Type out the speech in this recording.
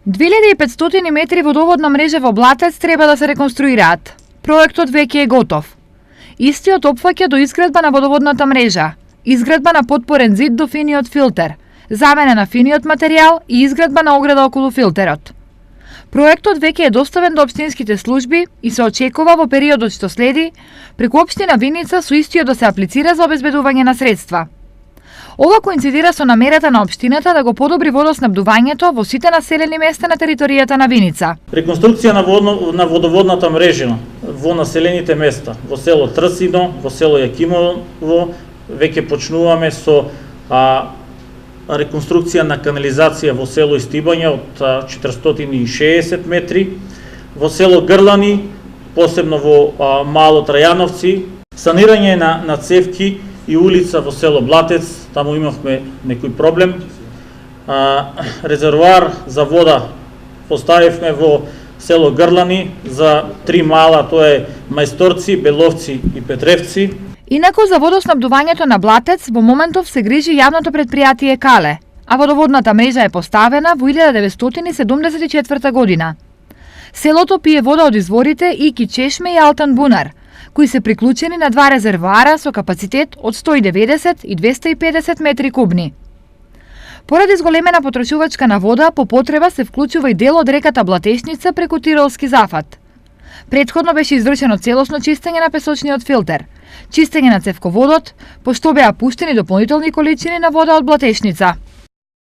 2500 метри водоводна мрежа во Блатец треба да се реконструираат. Проектот веќе е готов. Истиот опфаќа до изградба на водоводната мрежа, изградба на потпорен зид до финиот филтер, замена на финиот материјал и изградба на ограда околу филтерот. Проектот веќе е доставен до општинските служби и се очекува во периодот што следи преку општина Виница со истиот да се аплицира за обезбедување на средства. Ова коинцидира со намерата на општината да го подобри водоснабдувањето во сите населени места на територијата на Виница. Реконструкција на водоводната мрежа во населените места, во село Трсино, во село Јакимово, веќе почнуваме со реконструкција на канализација во село Истибање од 460 метри, во село Грлани, посебно во Мало Трајановци, санирање на цевки и улица во село Блатец, таму имавме некој проблем. Резервоар за вода поставивме во село Грлани за 3 мала, тоа е Мајсторци, Беловци и Петревци. Инаку за водоснабдувањето на Блатец во моментов се грижи јавното предпријатие Кале, а водоводната мрежа е поставена во 1974 година. Селото пие вода од изворите Ики Чешме и Алтан Бунар, кои се приклучени на два резервоара со капацитет од 190 и 250 метри кубни. Поради зголемена потрошувачка на вода, по потреба се вклучува и дел од реката Блатешница преку Тиролски зафат. Претходно беше извршено целосно чистење на песочниот филтер, чистење на цевководот, пошто беа пуштени дополнителни количини на вода од Блатешница.